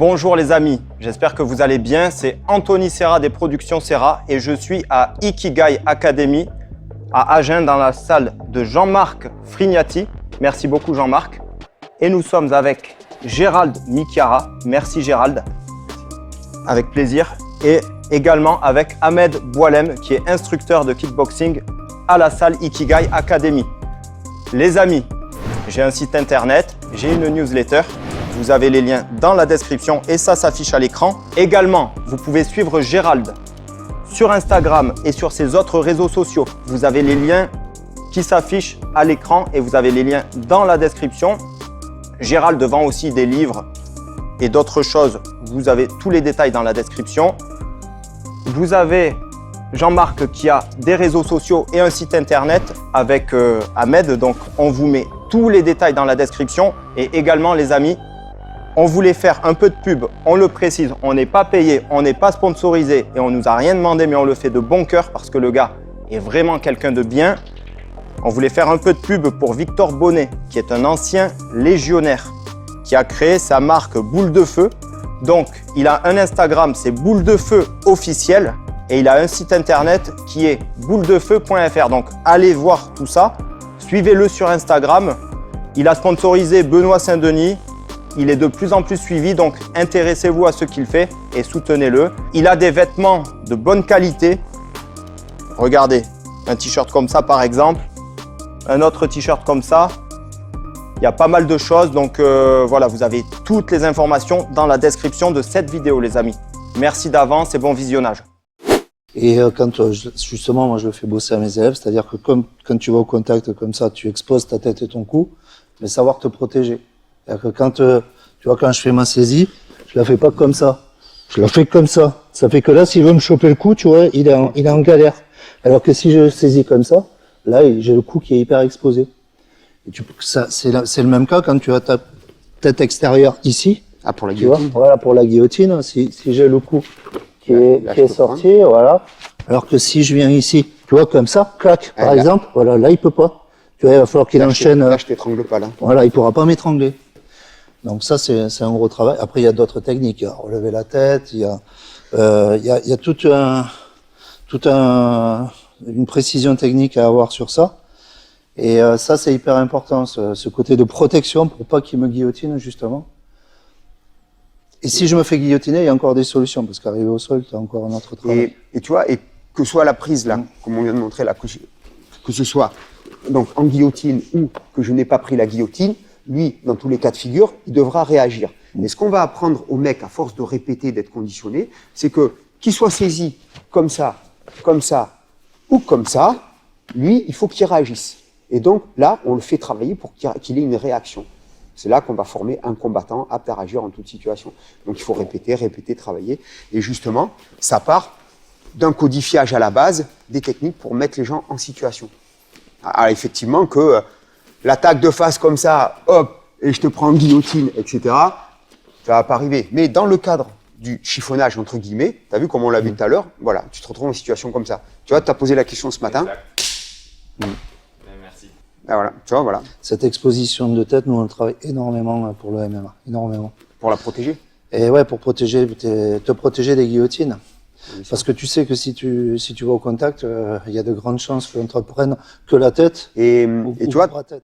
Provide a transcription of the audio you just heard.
Bonjour les amis, j'espère que vous allez bien. C'est Anthony Serra des Productions Serra et je suis à Ikigai Academy à Agen dans la salle de Jean-Marc Frignati. Merci beaucoup Jean-Marc. Et nous sommes avec Gérald Michiara. Merci Gérald. Avec plaisir. Et également avec Ahmed Boualem qui est instructeur de kickboxing à la salle Ikigai Academy. Les amis, j'ai un site internet, j'ai une newsletter. Vous avez les liens dans la description et ça s'affiche à l'écran. Également, vous pouvez suivre Gérald sur Instagram et sur ses autres réseaux sociaux. Vous avez les liens qui s'affichent à l'écran et vous avez les liens dans la description. Gérald vend aussi des livres et d'autres choses. Vous avez tous les détails dans la description. Vous avez Jean-Marc qui a des réseaux sociaux et un site internet avec Ahmed. Donc, on vous met tous les détails dans la description. Et également, les amis, on voulait faire un peu de pub, on le précise, on n'est pas payé, on n'est pas sponsorisé et on ne nous a rien demandé, mais on le fait de bon cœur parce que le gars est vraiment quelqu'un de bien. On voulait faire un peu de pub pour Victor Bonnet, qui est un ancien légionnaire, qui a créé sa marque Boule de Feu. Donc, il a un Instagram, c'est Boule de Feu officiel, et il a un site internet qui est bouledefeu.fr. Donc, allez voir tout ça, suivez-le sur Instagram. Il a sponsorisé Benoît Saint-Denis. Il est de plus en plus suivi, donc intéressez-vous à ce qu'il fait et soutenez-le. Il a des vêtements de bonne qualité. Regardez, un t-shirt comme ça par exemple, un autre t-shirt comme ça. Il y a pas mal de choses, donc voilà, vous avez toutes les informations dans la description de cette vidéo, les amis. Merci d'avance et bon visionnage. Et quand justement, moi je le fais bosser à mes élèves, c'est-à-dire que quand tu vas au contact comme ça, tu exposes ta tête et ton cou, mais savoir te protéger. C'est-à-dire que quand, tu vois, quand je fais ma saisie, je la fais pas comme ça. Je la fais comme ça. Ça fait que là, s'il veut me choper le cou, tu vois, il est en galère. Alors que si je saisis comme ça, là, j'ai le cou qui est hyper exposé. Et c'est le même cas quand tu as ta tête extérieure ici. Ah, pour la guillotine. guillotine. Voilà, pour la guillotine. Si j'ai le cou qui est sorti, voilà. Alors que si je viens ici, tu vois, comme ça, clac, par exemple, voilà, là, il peut pas. Tu vois, il va falloir qu'il enchaîne. Là, je t'étrangle pas, là. Voilà, il pourra pas m'étrangler. Donc ça, c'est un gros travail. Après, il y a d'autres techniques. Il y a relever la tête, il y a une précision technique à avoir sur ça. Et ça, c'est hyper important, ce côté de protection pour pas qu'il me guillotine, justement. Et si je me fais guillotiner, il y a encore des solutions, parce qu'arriver au sol, tu as encore un autre travail. Et tu vois, et que soit la prise, là, comme on vient de montrer, là, que ce soit donc en guillotine ou que je n'ai pas pris la guillotine, lui, dans tous les cas de figure, il devra réagir. Et ce qu'on va apprendre au mec, à force de répéter, d'être conditionné, c'est que qu'il soit saisi comme ça ou comme ça, lui, il faut qu'il réagisse. Et donc là, on le fait travailler pour qu'il ait une réaction. C'est là qu'on va former un combattant apte à réagir en toute situation. Donc il faut répéter, travailler. Et justement, ça part d'un codifiage à la base des techniques pour mettre les gens en situation. Alors effectivement que l'attaque de face comme ça, hop, et je te prends en guillotine, etc., ça va pas arriver. Mais dans le cadre du chiffonnage, entre guillemets, tu as vu comme on l'a vu tout à l'heure, voilà, tu te retrouves en situation comme ça. Tu vois, tu as posé la question ce matin. Merci. Ah, voilà, tu vois, voilà. Cette exposition de tête, nous, on travaille énormément pour le MMA, énormément. Pour la protéger. Et ouais, pour te protéger des guillotines. Parce que tu sais que si tu vas au contact, il y a de grandes chances qu'on te prenne que la tête. Et tu vois, la tête.